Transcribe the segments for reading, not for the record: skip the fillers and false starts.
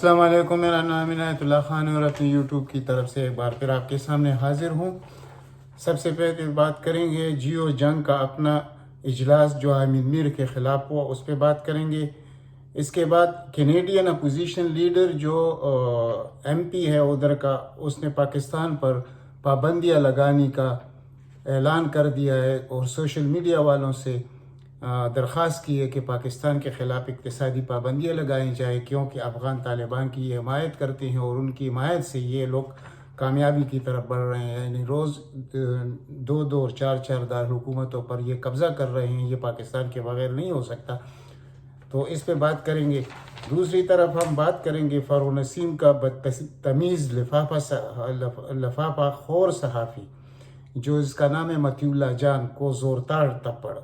السلام علیکم، میرا نام عنایت اللہ خان اور اپنی یوٹیوب کی طرف سے ایک بار پھر آپ کے سامنے حاضر ہوں۔ سب سے پہلے بات کریں گے جیو جنگ کا اپنا اجلاس جو حامد میر کے خلاف ہوا، اس پہ بات کریں گے۔ اس کے بعد کینیڈین اپوزیشن لیڈر جو ایم پی ہے ادھر کا، اس نے پاکستان پر پابندیاں لگانے کا اعلان کر دیا ہے اور سوشل میڈیا والوں سے درخواست کی ہے کہ پاکستان کے خلاف اقتصادی پابندیاں لگائی جائے، کیونکہ افغان طالبان کی یہ حمایت کرتے ہیں اور ان کی حمایت سے یہ لوگ کامیابی کی طرف بڑھ رہے ہیں، یعنی روز دو دو اور چار چار دارالحکومتوں پر یہ قبضہ کر رہے ہیں۔ یہ پاکستان کے بغیر نہیں ہو سکتا، تو اس پہ بات کریں گے۔ دوسری طرف ہم بات کریں گے فاروق نسیم کا بدتمیز لفافہ خور صحافی جو اس کا نام ہے مطیع اللہ جان کو زورتاڑ تپڑ۔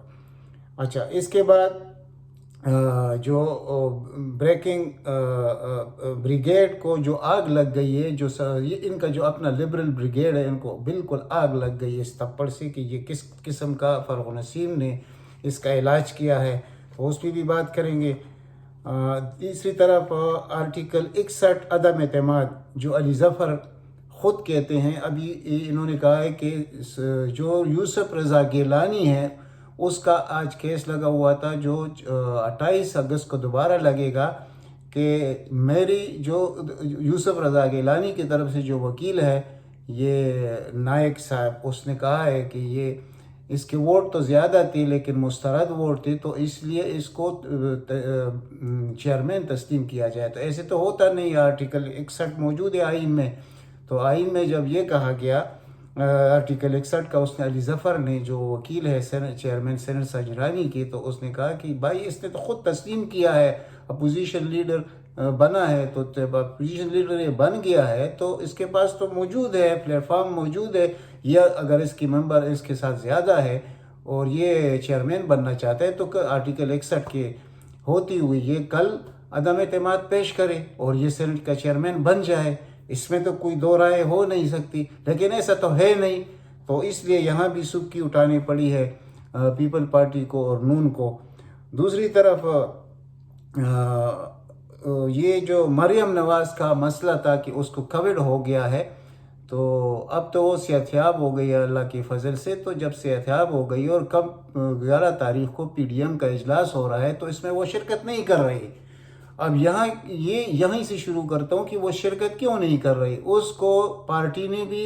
اچھا، اس کے بعد جو بریکنگ بریگیڈ کو جو آگ لگ گئی ہے، جو ان کا جو اپنا لبرل بریگیڈ ہے، ان کو بالکل آگ لگ گئی ہے اس تپڑ سے کہ یہ کس قسم کا فاروق نسیم نے اس کا علاج کیا ہے، تو اس پہ بھی بات کریں گے۔ تیسری طرف آرٹیکل 61 عدم اعتماد جو علی ظفر خود کہتے ہیں، ابھی انہوں نے کہا ہے کہ جو یوسف رضا گیلانی ہے اس کا آج کیس لگا ہوا تھا جو 28 اگست کو دوبارہ لگے گا، کہ میری جو یوسف رضا گیلانی کی طرف سے جو وکیل ہے یہ نائک صاحب، اس نے کہا ہے کہ یہ اس کے ووٹ تو زیادہ تھے لیکن مسترد ووٹ تھے، تو اس لیے اس کو چیئرمین تسلیم کیا جائے۔ تو ایسے تو ہوتا نہیں، آرٹیکل 61 موجود ہے آئین میں، تو آئین میں جب یہ کہا گیا آرٹیکل 61 کا، اس نے علی ظفر نے جو وکیل ہے چیئرمین سینٹ ساجرانی کی، تو اس نے کہا کہ بھائی اس نے تو خود تسلیم کیا ہے، اپوزیشن لیڈر بنا ہے، تو اپوزیشن لیڈر یہ بن گیا ہے تو اس کے پاس تو موجود ہے، پلیٹ فارم موجود ہے، یا اگر اس کی ممبر اس کے ساتھ زیادہ ہے اور یہ چیئرمین بننا چاہتا ہے تو آرٹیکل 61 کے ہوتی ہوئی یہ کل عدم اعتماد پیش کرے اور یہ سینٹ کا چیئرمین بن جائے۔ اس میں تو کوئی دو رائے ہو نہیں سکتی، لیکن ایسا تو ہے نہیں، تو اس لیے یہاں بھی سبکی اٹھانی پڑی ہے پیپل پارٹی کو اور نون کو۔ دوسری طرف یہ جو مریم نواز کا مسئلہ تھا کہ اس کو کووڈ ہو گیا ہے، تو اب تو وہ صحتیاب ہو گئی ہے اللہ کی فضل سے، تو جب صحتیاب ہو گئی اور کب 11 تاریخ کو پی ڈی ایم کا اجلاس ہو رہا ہے تو اس میں وہ شرکت نہیں کر رہی۔ اب یہیں سے شروع کرتا ہوں کہ وہ شرکت کیوں نہیں کر رہی۔ اس کو پارٹی نے بھی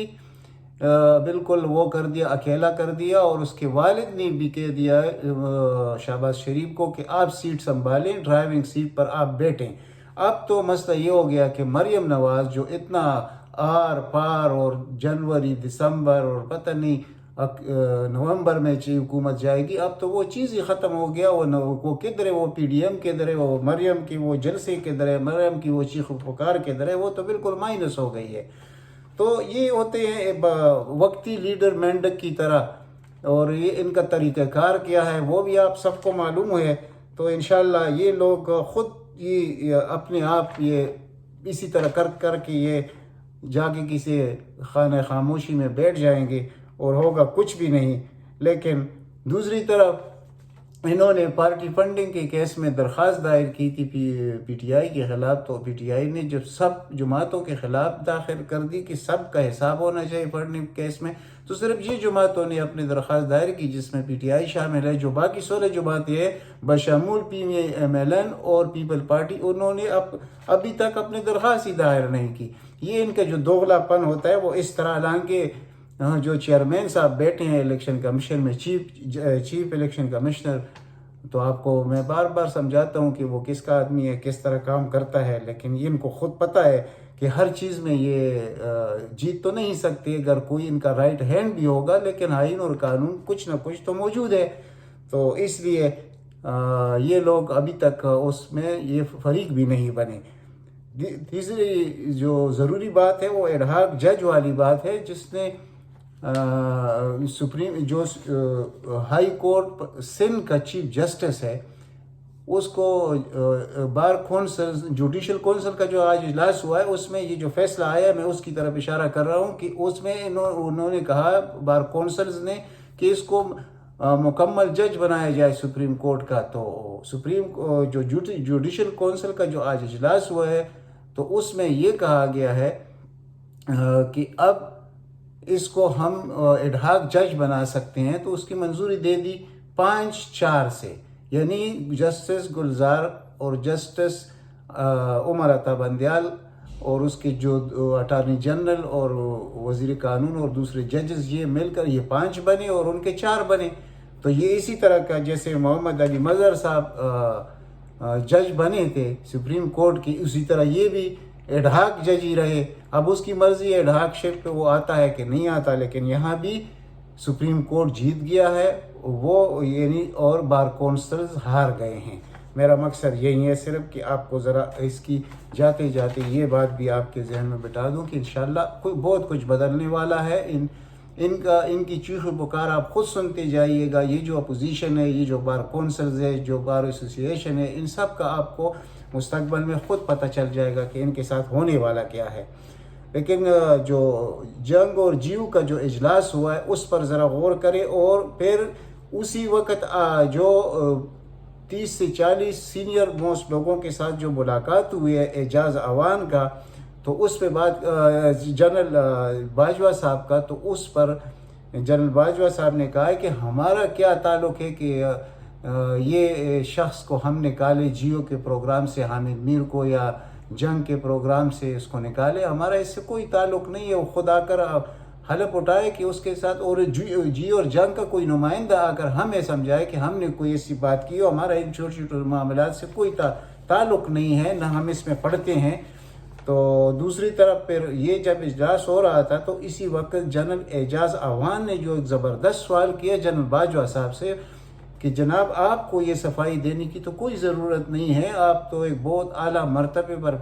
بالکل وہ کر دیا، اکیلا کر دیا، اور اس کے والد نے بھی کہہ دیا شہباز شریف کو کہ آپ سیٹ سنبھالیں، ڈرائیونگ سیٹ پر آپ بیٹھیں۔ اب تو مسئلہ یہ ہو گیا کہ مریم نواز جو اتنا آر پار اور جنوری دسمبر اور پتہ نہیں نومبر میں حکومت جائے گی، اب تو وہ چیز ہی ختم ہو گیا۔ وہ کدھر ہے، وہ پی ڈی ایم کدھر ہے، وہ مریم کی وہ جلسے کدھر ہے، مریم کی وہ چیخ و پکار کدھر ہے، وہ تو بالکل مائنس ہو گئی ہے۔ تو یہ ہوتے ہیں وقتی لیڈر مینڈک کی طرح، اور یہ ان کا طریقہ کار کیا ہے وہ بھی آپ سب کو معلوم ہے۔ تو انشاءاللہ یہ لوگ خود یہ اپنے آپ یہ اسی طرح کر کے یہ جا کے کسی خانہ خاموشی میں بیٹھ جائیں گے اور ہوگا کچھ بھی نہیں۔ لیکن دوسری طرف انہوں نے پارٹی فنڈنگ کے کیس میں درخواست دائر کی تھی پی ٹی آئی کے خلاف، تو پی ٹی آئی نے جب سب جماعتوں کے خلاف داخل کر دی کہ سب کا حساب ہونا چاہیے فنڈنگ کیس میں، تو صرف یہ جماعتوں نے اپنی درخواست دائر کی جس میں پی ٹی آئی شامل ہے۔ جو باقی 16 جماعتیں ہیں بشمول پی ایم ایل این اور پیپل پارٹی، انہوں نے ابھی تک اپنی درخواست ہی دائر نہیں کی۔ یہ ان کا جو دوغلا پن ہوتا ہے وہ اس طرح، حالانکہ جو چیئرمین صاحب بیٹھے ہیں الیکشن کمیشن میں، چیف الیکشن کمشنر، تو آپ کو میں بار بار سمجھاتا ہوں کہ وہ کس کا آدمی ہے، کس طرح کام کرتا ہے، لیکن ان کو خود پتہ ہے کہ ہر چیز میں یہ جیت تو نہیں سکتے، اگر کوئی ان کا رائٹ ہینڈ بھی ہوگا، لیکن آئین اور قانون کچھ نہ کچھ تو موجود ہے۔ تو اس لیے یہ لوگ ابھی تک اس میں یہ فریق بھی نہیں بنے۔ تیسری جو ضروری بات ہے وہ ایڈہاک جج والی بات ہے، جس نے جو ہائی کورٹ سندھ کا چیف جسٹس ہے اس کو بار کونسل جوڈیشل کونسل کا جو آج اجلاس ہوا ہے اس میں یہ جو فیصلہ آیا، میں اس کی طرف اشارہ کر رہا ہوں کہ اس میں انہوں نے کہا بار کونسلز نے کہ اس کو مکمل جج بنایا جائے سپریم کورٹ کا۔ تو سپریم جو جوڈیشل کونسل کا جو آج اجلاس ہوا ہے تو اس میں یہ کہا گیا ہے کہ اب اس کو ہم ایڈہاک جج بنا سکتے ہیں، تو اس کی منظوری دے دی 5-4 سے، یعنی جسٹس گلزار اور جسٹس عمر عطا بندیال اور اس کے جو اٹارنی جنرل اور وزیر قانون اور دوسرے ججز، یہ مل کر یہ 5 بنے اور ان کے 4 بنے۔ تو یہ اسی طرح کا جیسے محمد علی مظہر صاحب جج بنے تھے سپریم کورٹ کی، اسی طرح یہ بھی ایڈہاک جج ہی رہے۔ اب اس کی مرضی ایڈہاک شپ پہ وہ آتا ہے کہ نہیں آتا، لیکن یہاں بھی سپریم کورٹ جیت گیا ہے وہ، یعنی اور بار کونسلز ہار گئے ہیں۔ میرا مقصد یہی ہے صرف کہ آپ کو ذرا اس کی جاتے جاتے یہ بات بھی آپ کے ذہن میں بتا دوں کہ انشاءاللہ بہت کچھ بدلنے والا ہے۔ ان کی چیخ و پکار آپ خود سنتے جائیے گا۔ یہ جو اپوزیشن ہے، یہ جو بار کونسلز ہے، جو بار ایسوسییشن ہے، ان سب کا آپ کو مستقبل میں خود پتہ چل جائے گا کہ ان کے ساتھ ہونے والا کیا ہے۔ لیکن جو جنگ اور جیو کا جو اجلاس ہوا ہے اس پر ذرا غور کریں، اور پھر اسی وقت جو 30 سے 40 سینئر موسٹ لوگوں کے ساتھ جو ملاقات ہوئی ہے اعجاز اعوان کا، تو اس پہ بات جنرل باجوہ صاحب کا، تو اس پر جنرل باجوہ صاحب نے کہا ہے کہ ہمارا کیا تعلق ہے کہ یہ شخص کو ہم نکالے جیو کے پروگرام سے، حامد میر کو، یا جنگ کے پروگرام سے اس کو نکالے، ہمارا اس سے کوئی تعلق نہیں ہے۔ وہ خود آ کر حلف اٹھائے کہ اس کے ساتھ اور جی اور جنگ کا کوئی نمائندہ آ کر ہمیں سمجھائے کہ ہم نے کوئی ایسی بات کی، ہمارا ان چھوٹے چھوٹے معاملات سے کوئی تعلق نہیں ہے، نہ ہم اس میں پڑھتے ہیں۔ تو دوسری طرف پھر یہ جب اجلاس ہو رہا تھا تو اسی وقت جنرل اعجاز اعوان نے جو ایک زبردست سوال کیا جنرل باجوہ صاحب سے کہ جناب آپ کو یہ صفائی دینے کی تو کوئی ضرورت نہیں ہے، آپ تو ایک بہت اعلیٰ مرتبے پر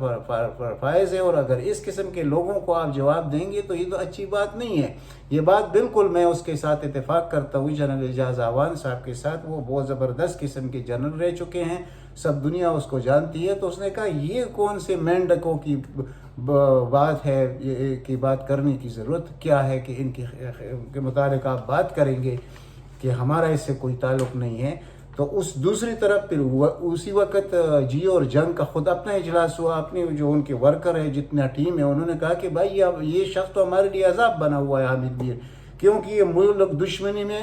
فائز ہے، اور اگر اس قسم کے لوگوں کو آپ جواب دیں گے تو یہ تو اچھی بات نہیں ہے۔ یہ بات بالکل میں اس کے ساتھ اتفاق کرتا ہوں جنرل اعجاز اعوان صاحب کے ساتھ، وہ بہت زبردست قسم کے جنرل رہ چکے ہیں، سب دنیا اس کو جانتی ہے۔ تو اس نے کہا یہ کون سے مینڈکوں کی بات ہے کہ بات کرنے کی ضرورت کیا ہے کہ ان کے متعلق آپ بات کریں گے کہ ہمارا اس سے کوئی تعلق نہیں ہے۔ تو اس دوسری طرف پھر اسی وقت جیو اور جنگ کا خود اپنا اجلاس ہوا، اپنے جو ان کے ورکر ہے جتنا ٹیم ہے، انہوں نے کہا کہ بھائی یہ شخص تو ہمارے لیے عذاب بنا ہوا ہے حامد میر، کیونکہ یہ ملک دشمنی میں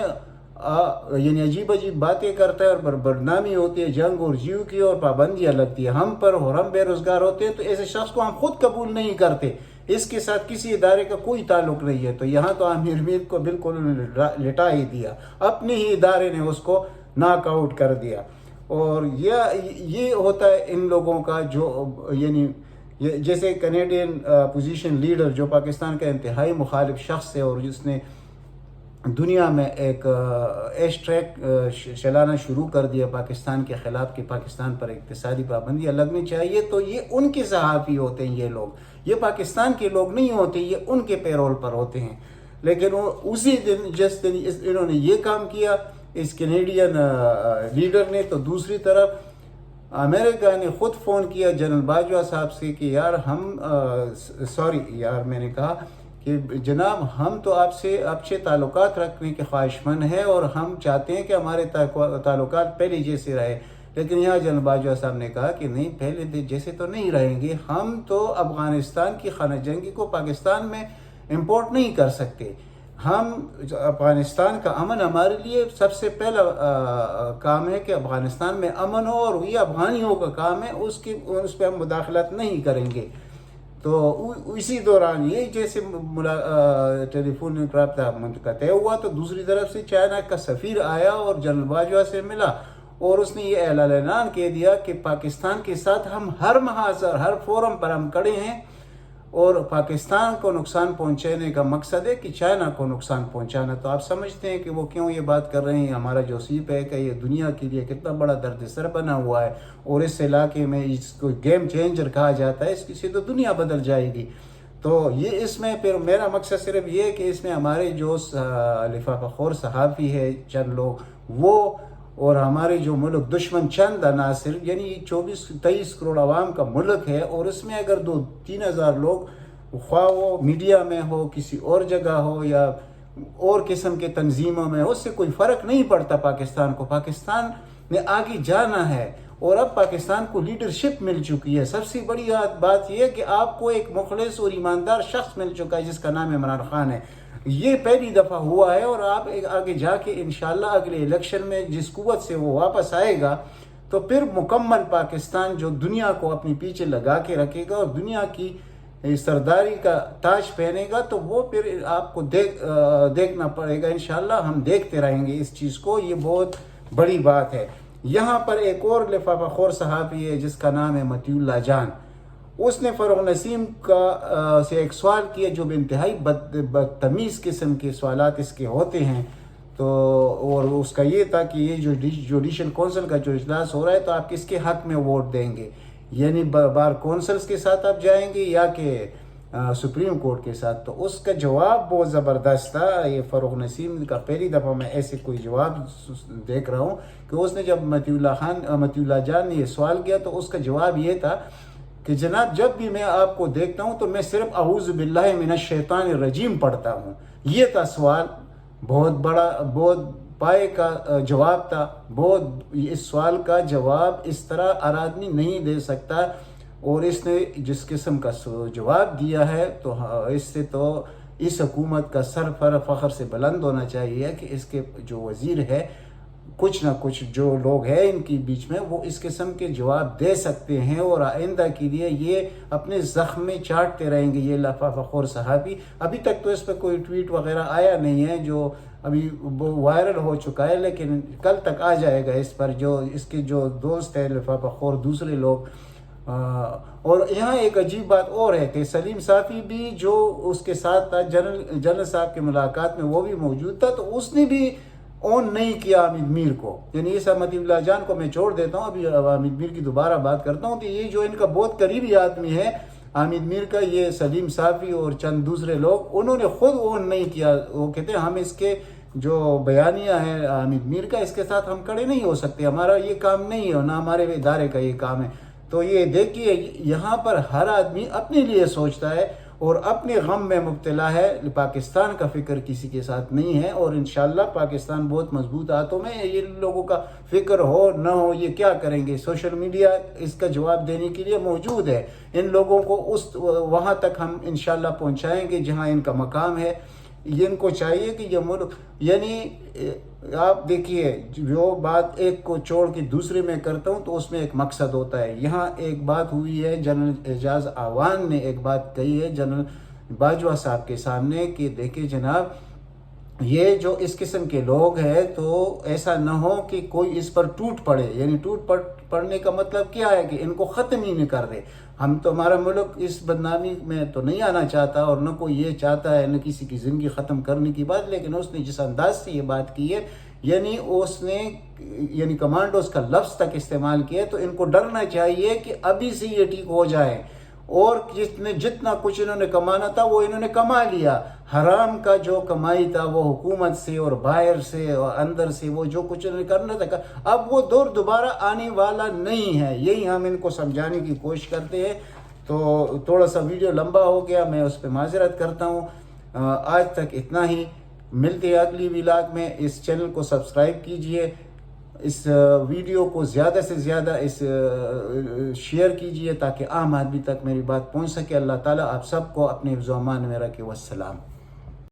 یعنی عجیب باتیں کرتا ہے اور بدنامی ہوتی ہے جنگ اور جیو کی، اور پابندیاں لگتی ہے ہم پر اور ہم بے روزگار ہوتے ہیں، تو ایسے شخص کو ہم خود قبول نہیں کرتے، اس کے ساتھ کسی ادارے کا کوئی تعلق نہیں ہے۔ تو یہاں تو عامر میر کو بالکل لٹا ہی دیا، اپنے ہی ادارے نے اس کو ناک آؤٹ کر دیا۔ اور یہ ہوتا ہے ان لوگوں کا جو یعنی جیسے کینیڈین اپوزیشن لیڈر جو پاکستان کا انتہائی مخالف شخص ہے اور جس نے دنیا میں ایک ایش ٹریک چلانا شروع کر دیا پاکستان کے خلاف کہ پاکستان پر اقتصادی پابندیاں لگنی چاہیے، تو یہ ان کے صحافی ہوتے ہیں، یہ لوگ یہ پاکستان کے لوگ نہیں ہوتے، یہ ان کے پیرول پر ہوتے ہیں۔ لیکن اسی دن جس دن انہوں نے یہ کام کیا اس کینیڈین لیڈر نے، تو دوسری طرف امریکہ نے خود فون کیا جنرل باجوہ صاحب سے کہ یار میں نے کہا کہ جناب ہم تو آپ سے اچھے تعلقات رکھنے کے خواہش مند ہیں اور ہم چاہتے ہیں کہ ہمارے تعلقات پہلے جیسے رہے، لیکن یہاں جنرل باجوہ صاحب نے کہا کہ نہیں، پہلے جیسے تو نہیں رہیں گے، ہم تو افغانستان کی خانہ جنگی کو پاکستان میں امپورٹ نہیں کر سکتے، ہم افغانستان کا امن ہمارے لیے سب سے پہلا کام ہے کہ افغانستان میں امن ہو، اور یہ افغانیوں کا کام ہے، اس پہ ہم مداخلت نہیں کریں گے۔ تو اسی دوران یہ جیسے ٹیلی فون رابطہ منقطع ہوا تو دوسری طرف سے چائنا کا سفیر آیا اور جنرل باجوہ سے ملا، اور اس نے یہ اعلان کہہ دیا کہ پاکستان کے ساتھ ہم ہر محاذ اور ہر فورم پر ہم کھڑے ہیں، اور پاکستان کو نقصان پہنچانے کا مقصد ہے کہ چائنا کو نقصان پہنچانا۔ تو آپ سمجھتے ہیں کہ وہ کیوں یہ بات کر رہے ہیں، ہمارا جو سیپ ہے کہ یہ دنیا کے لیے کتنا بڑا درد سر بنا ہوا ہے، اور اس علاقے میں اس کو گیم چینجر کہا جاتا ہے، اس کی سے تو دنیا بدل جائے گی۔ تو یہ اس میں پھر میرا مقصد صرف یہ ہے کہ اس میں ہمارے جو لفافہ خور صحافی ہے چند لوگ وہ، اور ہمارے جو ملک دشمن چند عناصر، یعنی 24-23 کروڑ عوام کا ملک ہے، اور اس میں اگر 2-3 ہزار لوگ خواہ وہ میڈیا میں ہو، کسی اور جگہ ہو، یا اور قسم کے تنظیموں میں، اس سے کوئی فرق نہیں پڑتا پاکستان کو۔ پاکستان نے آگے جانا ہے، اور اب پاکستان کو لیڈرشپ مل چکی ہے. سب سے بڑی بات یہ ہے کہ آپ کو ایک مخلص اور ایماندار شخص مل چکا ہے جس کا نام عمران خان ہے. یہ پہلی دفعہ ہوا ہے اور آپ آگے جا کے انشاءاللہ اگلے الیکشن میں جس قوت سے وہ واپس آئے گا تو پھر مکمل پاکستان جو دنیا کو اپنے پیچھے لگا کے رکھے گا اور دنیا کی سرداری کا تاج پہنے گا, تو وہ پھر آپ کو دیکھنا پڑے گا. انشاءاللہ ہم دیکھتے رہیں گے اس چیز کو. یہ بہت بڑی بات ہے. یہاں پر ایک اور لفافہ خور صحافی ہے جس کا نام ہے متی اللہ جان. اس نے فروغ نسیم سے ایک سوال کیا جو انتہائی بدتمیز قسم کے سوالات اس کے ہوتے ہیں. تو اور اس کا یہ تھا کہ یہ جو جوڈیشل کونسل کا جو اجلاس ہو رہا ہے تو آپ کس کے حق میں ووٹ دیں گے, یعنی بار کونسلز کے ساتھ آپ جائیں گے یا کہ سپریم کورٹ کے ساتھ. تو اس کا جواب بہت زبردست تھا. یہ فروغ نسیم کا پہلی دفعہ میں ایسے کوئی جواب دیکھ رہا ہوں کہ اس نے جب متی اللہ جان نے یہ سوال کیا تو اس کا جواب یہ تھا کہ جناب جب بھی میں آپ کو دیکھتا ہوں تو میں صرف اعوذ باللہ من الشیطان الرجیم پڑھتا ہوں. یہ تھا سوال. بہت بڑا, بہت پائے کا جواب تھا. اس سوال کا جواب اس طرح ہر آدمی نہیں دے سکتا, اور اس نے جس قسم کا جواب دیا ہے تو اس سے تو اس حکومت کا سر فخر سے بلند ہونا چاہیے کہ اس کے جو وزیر ہے کچھ نہ کچھ جو لوگ ہیں ان کے بیچ میں وہ اس قسم کے جواب دے سکتے ہیں, اور آئندہ کے لیے یہ اپنے زخم میں چاٹتے رہیں گے. یہ لفافہ خور صحافی, ابھی تک تو اس پہ کوئی ٹویٹ وغیرہ آیا نہیں ہے جو ابھی وائرل ہو چکا ہے, لیکن کل تک آ جائے گا اس پر. جو اس کے جو دوست ہیں لفافہ خور دوسرے لوگ. اور یہاں ایک عجیب بات اور ہے کہ سلیم صافی بھی جو اس کے ساتھ تھا, جنرل صاحب کی ملاقات میں وہ بھی موجود تھا, تو اس نے بھی اون نہیں کیا حامد میر کو. یعنی اس متی اللہ جان کو میں چھوڑ دیتا ہوں, ابھی حامد میر کی دوبارہ بات کرتا ہوں. کہ یہ جو ان کا بہت قریبی آدمی ہے حامد میر کا, یہ سلیم صافی اور چند دوسرے لوگ, انہوں نے خود اون نہیں کیا. وہ کہتے ہیں ہم اس کے جو بیانیہ ہے حامد میر کا, اس کے ساتھ ہم کھڑے نہیں ہو سکتے, ہمارا یہ کام نہیں ہے, نہ ہمارے ادارے کا یہ کام ہے. تو یہ دیکھیے یہاں پر ہر آدمی اپنے لیے سوچتا ہے اور اپنے غم میں مبتلا ہے. پاکستان کا فکر کسی کے ساتھ نہیں ہے, اور انشاءاللہ پاکستان بہت مضبوط ہاتھوں میں. یہ لوگوں کا فکر ہو نہ ہو یہ کیا کریں گے, سوشل میڈیا اس کا جواب دینے کے لیے موجود ہے. ان لوگوں کو وہاں تک ہم انشاءاللہ پہنچائیں گے جہاں ان کا مقام ہے. یہ ان کو چاہیے کہ یہ ملک, یعنی آپ دیکھیے جو بات ایک کو چھوڑ کے دوسرے میں کرتا ہوں تو اس میں ایک مقصد ہوتا ہے. یہاں ایک بات ہوئی ہے, جنرل اعجاز آوان نے ایک بات کہی ہے جنرل باجوہ صاحب کے سامنے کہ دیکھیں جناب یہ جو اس قسم کے لوگ ہیں تو ایسا نہ ہو کہ کوئی اس پر ٹوٹ پڑے. یعنی ٹوٹ پڑنے کا مطلب کیا ہے کہ ان کو ختم ہی نہیں کر دے. ہم تو ہمارا ملک اس بدنامی میں تو نہیں آنا چاہتا, اور نہ کوئی یہ چاہتا ہے نہ کسی کی زندگی ختم کرنے کی بات. لیکن اس نے جس انداز سے یہ بات کی ہے, یعنی اس نے یعنی کمانڈوز کا لفظ تک استعمال کیا, تو ان کو ڈرنا چاہیے کہ ابھی سے یہ ٹھیک ہو جائے. اور جتنا کچھ انہوں نے کمانا تھا وہ انہوں نے کما لیا. حرام کا جو کمائی تھا وہ حکومت سے اور باہر سے اور اندر سے وہ جو کچھ انہوں نے کرنا تھا, اب وہ دور دوبارہ آنے والا نہیں ہے. یہی ہم ان کو سمجھانے کی کوشش کرتے ہیں. تو تھوڑا سا ویڈیو لمبا ہو گیا, میں اس پہ معذرت کرتا ہوں. آج تک اتنا ہی. ملتے ہیں اگلی ولاگ میں. اس چینل کو سبسکرائب کیجئے, اس ویڈیو کو زیادہ سے زیادہ شیئر کیجئے تاکہ عام آدمی تک میری بات پہنچ سکے. اللہ تعالیٰ آپ سب کو اپنے حفظ و امان میں رکھے. والسلام.